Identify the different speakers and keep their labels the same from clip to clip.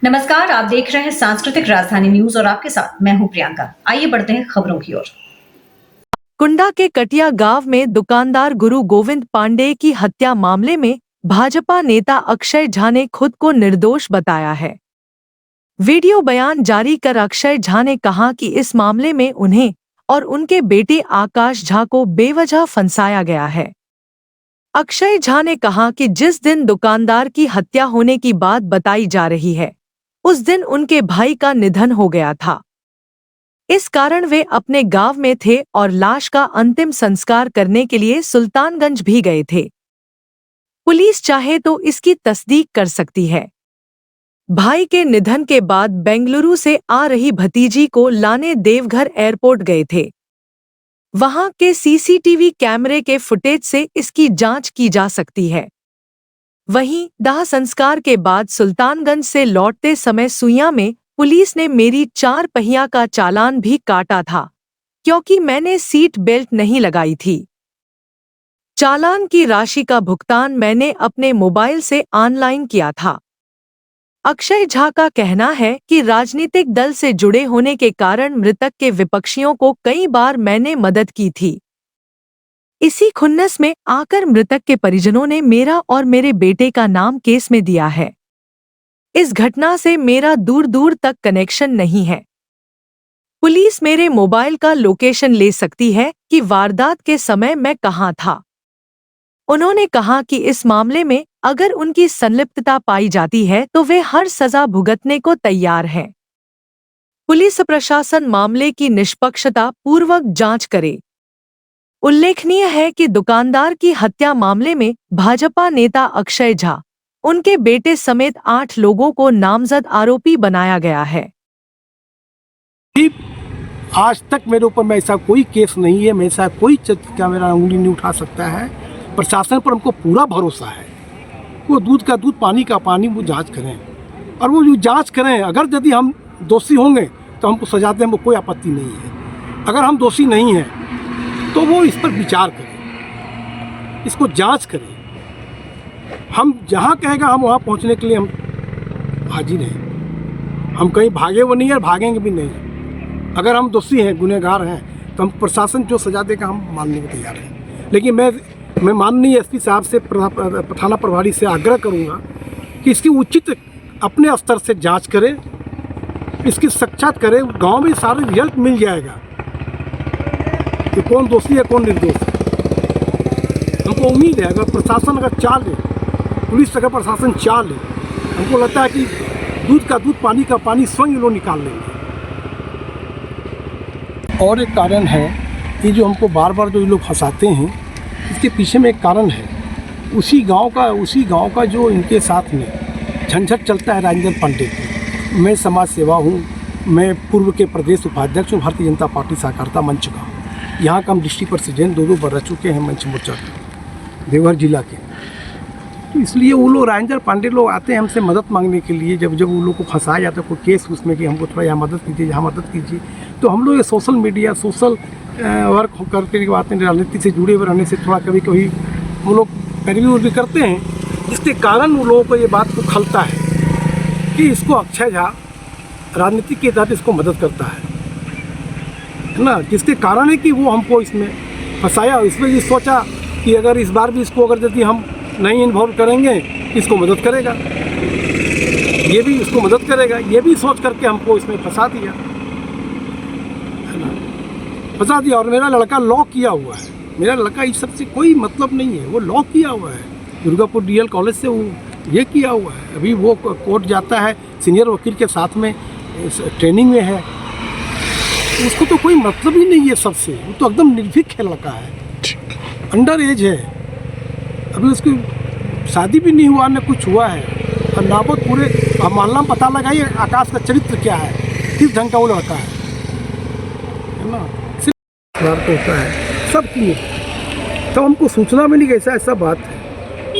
Speaker 1: नमस्कार, आप देख रहे हैं सांस्कृतिक राजधानी न्यूज और आपके साथ मैं हूं प्रियंका। आइए बढ़ते हैं खबरों की ओर।
Speaker 2: कुंडा के कटिया गांव में दुकानदार गुरु गोविंद पांडे की हत्या मामले में भाजपा नेता अक्षय झा ने खुद को निर्दोष बताया है। वीडियो बयान जारी कर अक्षय झा ने कहा कि इस मामले में उन्हें और उनके बेटे आकाश झा को बेवजह फंसाया गया है। अक्षय झा ने कहा कि जिस दिन दुकानदार की हत्या होने की बात बताई जा रही है, उस दिन उनके भाई का निधन हो गया था। इस कारण वे अपने गांव में थे और लाश का अंतिम संस्कार करने के लिए सुल्तानगंज भी गए थे। पुलिस चाहे तो इसकी तस्दीक कर सकती है। भाई के निधन के बाद बेंगलुरु से आ रही भतीजी को लाने देवघर एयरपोर्ट गए थे। वहां के सीसीटीवी कैमरे के फुटेज से इसकी जांच की जा सकती है। वहीं दाह संस्कार के बाद सुल्तानगंज से लौटते समय सुइयां में पुलिस ने मेरी 4 पहिया का चालान भी काटा था, क्योंकि मैंने सीट बेल्ट नहीं लगाई थी। चालान की राशि का भुगतान मैंने अपने मोबाइल से ऑनलाइन किया था। अक्षय झा का कहना है कि राजनीतिक दल से जुड़े होने के कारण मृतक के विपक्षियों को कई बार मैंने मदद की थी। इसी खुन्नस में आकर मृतक के परिजनों ने मेरा और मेरे बेटे का नाम केस में दिया है। इस घटना से मेरा दूर दूर तक कनेक्शन नहीं है। पुलिस मेरे मोबाइल का लोकेशन ले सकती है कि वारदात के समय मैं कहां था। उन्होंने कहा कि इस मामले में अगर उनकी संलिप्तता पाई जाती है तो वे हर सजा भुगतने को तैयार हैं। पुलिस प्रशासन मामले की निष्पक्षता पूर्वक जांच करे। उल्लेखनीय है कि दुकानदार की हत्या मामले में भाजपा नेता अक्षय झा, उनके बेटे समेत 8 लोगों को नामजद आरोपी बनाया गया है।
Speaker 3: आज तक मेरे ऊपर में ऐसा कोई केस नहीं है, मेरे साथ कोई कैमरा उंगली नहीं उठा सकता है। प्रशासन पर हमको पूरा भरोसा है। वो दूध का दूध, पानी का पानी, वो जांच करें और वो जो जांच करें, अगर यदि हम दोषी होंगे तो हमको सजा दें, हमको कोई आपत्ति नहीं है। अगर हम दोषी नहीं हैं तो वो इस पर विचार करें, इसको जांच करें। हम जहाँ कहेगा हम वहाँ पहुँचने के लिए हम हाजिर हैं। हम कहीं भागे वो नहीं है, भागेंगे भी नहीं। अगर हम दोषी हैं, गुनहगार हैं, तो हम प्रशासन जो सजा देगा हम मानने को तैयार हैं। लेकिन मैं माननीय एसपी साहब से, थाना प्रभारी से आग्रह करूंगा कि इसकी उचित अपने स्तर से जांच करें, इसकी साक्षात करें। गांव में सारे रिजल्ट मिल जाएगा कि कौन दोषी है, कौन निर्दोष है। हमको उम्मीद है अगर प्रशासन अगर चाह ले, पुलिस अगर प्रशासन चाह ले, हमको लगता है कि दूध का दूध, पानी का पानी स्वयं लोग निकाल लेंगे। और एक कारण है, ये जो हमको बार बार जो ये लोग फंसाते हैं, इसके पीछे में एक कारण है। उसी गांव का जो इनके साथ में झंझट चलता है राजेंद्र पांडे की। मैं समाज सेवा हूँ, मैं पूर्व के प्रदेश उपाध्यक्ष हूँ भारतीय जनता पार्टी सहकारिता मंच का। यहाँ का हम डिस्ट्रिक्ट प्रेसिडेंट 2 बार रह चुके हैं मंच मोर्चा देवघर जिला के। तो इसलिए वो लोग राजेंद्र पांडे लोग आते हैं हमसे मदद मांगने के लिए। जब वो लोग को फंसाया जाता है कोई केस उसमें कि हमको थोड़ा यहाँ मदद कीजिए, यहाँ मदद कीजिए, तो हम लोग ये सोशल मीडिया, सोशल वर्क करते के बातें, राजनीति से जुड़े हुए रहने से थोड़ा कभी कभी वो लोग पैरवी करते हैं। जिसके कारण वो लोगों को ये बात को खलता है कि इसको अक्षय झा राजनीति के तहत इसको मदद करता है ना। जिसके कारण है कि वो हमको इसमें फंसाया। इसमें ये सोचा कि अगर इस बार भी इसको अगर यदि हम नहीं इन्वॉल्व करेंगे, इसको मदद करेगा, ये भी इसको मदद करेगा, ये भी सोच करके हमको इसमें फंसा दिया है ना, फंसा दिया। और मेरा लड़का लॉ किया हुआ है, मेरा लड़का इस सब से कोई मतलब नहीं है, वो लॉ किया हुआ है, दुर्गापुर डीएल कॉलेज से वो ये किया हुआ है। अभी वो कोर्ट जाता है, सीनियर वकील के साथ में ट्रेनिंग में है। उसको तो कोई मतलब ही नहीं है सबसे, वो तो एकदम निर्भीक है लड़का है, अंडर एज है, अभी उसकी शादी भी नहीं हुआ, न कुछ हुआ है। और नाबत पूरे मोहल्ला में पता लगाइए आकाश का चरित्र क्या है, किस ढंग का वो लड़का है ना। सिर्फ होता है सब किए, तब हमको सूचना मिली कि ऐसा बात है।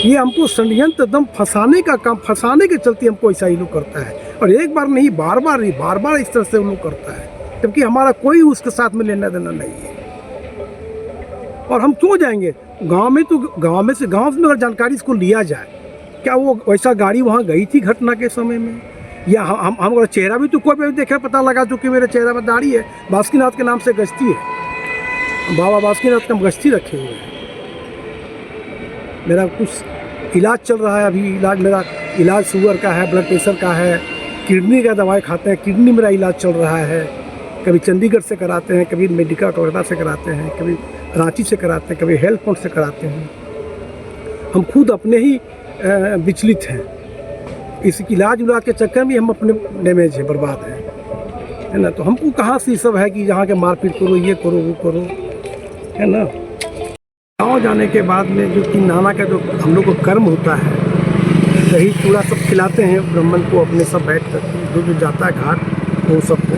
Speaker 3: ये हमको षड्यंत्र एकदम फंसाने का काम, फंसाने के चलते हमको ऐसा ही लोग करता है। और एक बार नहीं, बार बार इस तरह से वो लोग करता है, जबकि हमारा कोई उसके साथ में लेना देना नहीं है। और हम क्यों जाएंगे गांव में? तो गांव में अगर जानकारी इसको लिया जाए, क्या वो वैसा गाड़ी वहाँ गई थी घटना के समय में? या हम चेहरा भी तो कोई भी देखे पता लगा जो कि मेरे चेहरा में दाढ़ी है। बासुकीनाथ के नाम से गश्ती है, बाबा बासुकीनाथ का गश्ती रखे हुए हैं। मेरा कुछ इलाज चल रहा है अभी, मेरा इलाज शुगर का है, ब्लड प्रेशर का है, किडनी का दवाई खाते हैं, किडनी मेरा इलाज चल रहा है। कभी चंडीगढ़ से कराते हैं, कभी मेडिका कोलकाता से कराते हैं, कभी रांची से कराते हैं, कभी हेल्थ पॉइंट से कराते हैं। हम खुद अपने ही विचलित हैं। इस इलाज उलाज के चक्कर में हम अपने डैमेज हैं, बर्बाद हैं, है ना। तो हमको कहाँ से सब है कि जहाँ के मारपीट करो, ये करो, वो करो, है ना। गाँव जाने के बाद में जो तीन नाना का जो हम लोग को कर्म होता है, दही चूड़ा सब खिलाते हैं ब्राह्मण को अपने सब बैठ कर, जो जाता है घाट वो सबको।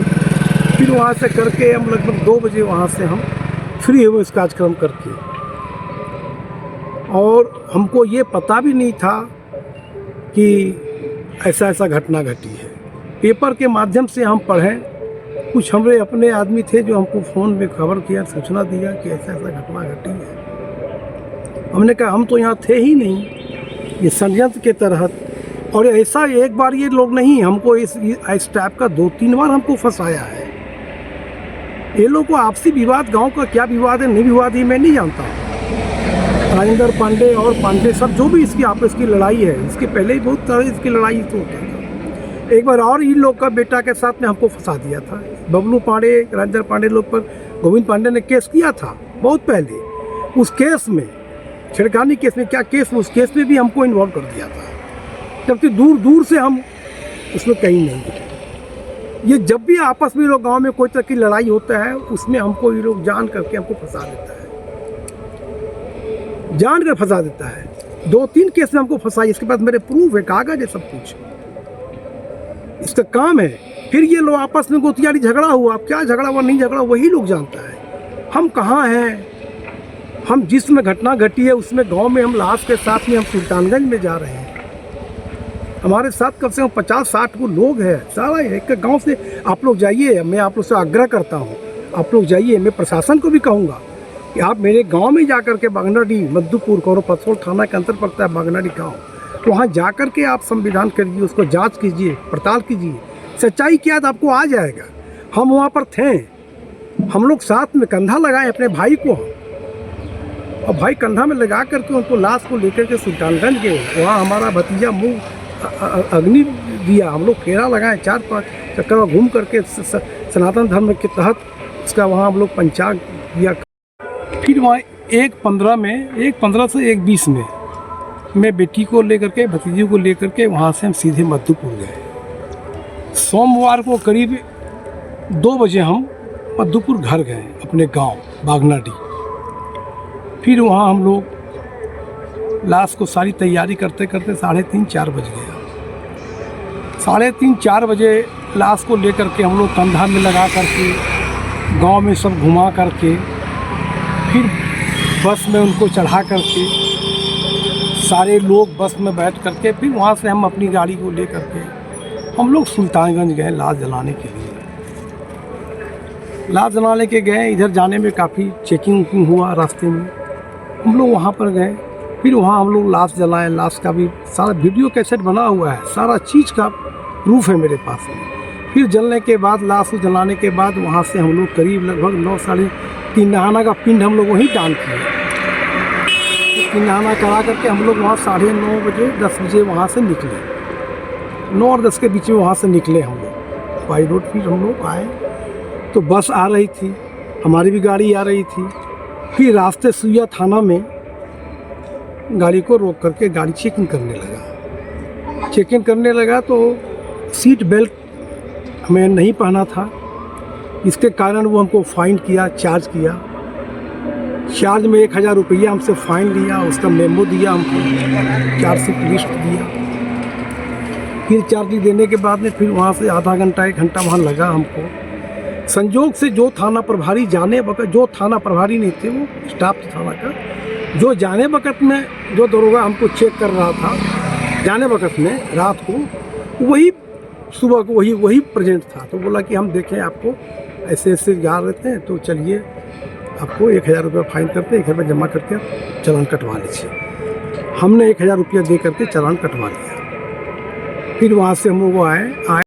Speaker 3: फिर वहाँ से करके हम लगभग 2 बजे वहाँ से हम फ्री हुए इस कार्यक्रम करके। और हमको ये पता भी नहीं था कि ऐसा ऐसा घटना घटी है। पेपर के माध्यम से हम पढ़ें, कुछ हमारे अपने आदमी थे जो हमको फ़ोन में खबर किया, सूचना दिया कि ऐसा ऐसा घटना घटी है। हमने कहा हम तो यहाँ थे ही नहीं, ये षड्यंत्र के तहत। और ऐसा एक बार ये लोग नहीं, हमको इस टाइप का 2-3 बार हमको फंसाया है। ये लोग को आपसी विवाद, गांव का क्या विवाद है, नहीं विवाद है, मैं नहीं जानता हूँ। राजेंद्र पांडे और पांडे सब जो भी इसकी आपस की लड़ाई है, इसके पहले ही बहुत तरह इसकी लड़ाई तो होता था। एक बार और इन लोग का बेटा के साथ में हमको फंसा दिया था। बबलू पांडे, राजेंद्र पांडे लोग पर गोविंद पांडे ने केस किया था बहुत पहले। उस केस में, छिड़कानी केस में, क्या केस, उस केस में भी हमको इन्वॉल्व कर दिया था, जबकि दूर दूर से हम उसमें कहीं नहीं थे। ये जब भी आपस में लोग गांव में कोई तरह की लड़ाई होता है, उसमें हमको ये लोग जान करके हमको फंसा देता है, जान कर फंसा देता है। 2-3 केस में हमको फंसाई। इसके बाद मेरे प्रूफ है, कागज है, सब कुछ इसका काम है। फिर ये लोग आपस में गोतियारी झगड़ा हुआ, अब क्या झगड़ा हुआ नहीं झगड़ा वही लोग जानता है। हम कहाँ हैं, हम जिसमें घटना घटी है उसमें गांव में हम लाश के साथ में हम सुल्तानगंज में जा रहे हैं। हमारे साथ कम से कम 50-60 को लोग हैं, सारा एक गांव से। आप लोग जाइए, मैं आप लोग से आग्रह करता हूं, आप लोग जाइए। मैं प्रशासन को भी कहूँगा कि आप मेरे गांव में जाकर के बागनाडी, मधुपुर, कौरपथोल थाना के अंतर पड़ता है बागनाडी गाँव, तो वहाँ जाकर के आप संविधान करिए, उसको जाँच कीजिए, पड़ताल कीजिए। सच्चाई क्या है तो आपको आ जाएगा। हम वहाँ पर थे, हम लोग साथ में कंधा लगाए अपने भाई को, और भाई कंधा में लगा करके उनको लाश को लेकर के सुल्तानगंज गए। वहाँ हमारा भतीजा मुँह अग्नि दिया, हम लोग फेरा लगाए, 4-5 चक्कर घूम करके सनातन धर्म के तहत उसका वहाँ हम लोग पंचांग किया। फिर वहाँ 1-15 से 1-20 में मैं बेटी को लेकर के, भतीजे को लेकर के वहाँ से हम सीधे मधुपुर गए। सोमवार को करीब 2 बजे हम मधुपुर घर गए, अपने गांव बागनाडी। फिर वहाँ हम लोग लाश को सारी तैयारी करते करते 3:30-4 बज गया। 3:30-4 बजे लाश को लेकर के हम लोग कंधा में लगा करके गांव में सब घुमा करके, फिर बस में उनको चढ़ा करके सारे लोग बस में बैठ करके, फिर वहाँ से हम अपनी गाड़ी को ले करके हम लोग सुल्तानगंज गए लाश जलाने के लिए। लाश जलाने के गए, इधर जाने में काफ़ी चेकिंग हुआ रास्ते में। हम लोग वहाँ पर गए, फिर वहाँ हम लोग लाश जलाए। लाश का भी सारा वीडियो कैसेट बना हुआ है, सारा चीज़ का प्रूफ है मेरे पास में। फिर जलने के बाद, लाश को जलाने के बाद वहाँ से हम लोग करीब लगभग 9-3:30 नहाना का पिंड हम लोग वहीं दान किए। फिर नहाना करा करके हम लोग वहाँ 9:30 बजे 10 बजे वहाँ से निकले। 9 और 10 के बीच में वहाँ से निकले हम लोग बाई रोड। फिर हम लोग आए तो बस आ रही थी, हमारी भी गाड़ी आ रही थी। फिर रास्ते सुइया थाना में गाड़ी को रोक करके गाड़ी चेकिंग करने लगा। चेकिंग करने लगा तो सीट बेल्ट हमें नहीं पहना था, इसके कारण वो हमको फ़ाइन किया, चार्ज किया। चार्ज में 1000 रुपया हमसे फ़ाइन लिया, उसका मेमो दिया हमको, चार्जशीट लिस्ट दिया। फिर चार्ज देने के बाद में फिर वहाँ से आधा घंटा 1 घंटा वहाँ लगा हमको। संजोग से जो थाना प्रभारी जाने वक्त, जो थाना प्रभारी नहीं थे, वो स्टाफ थाना का, जो जाने वक्त में जो दरोगा हमको चेक कर रहा था जाने वक्त में रात को, वही सुबह को वही प्रेजेंट था। तो बोला कि हम देखें आपको ऐसे ऐसे जा रहे हैं, तो चलिए आपको 1000 रुपया फ़ाइन करते हैं, घर में जमा करके चालान कटवा लीजिए। हमने 1000 रुपया दे करके चालान कटवा लिया। फिर वहाँ से हम लोग आए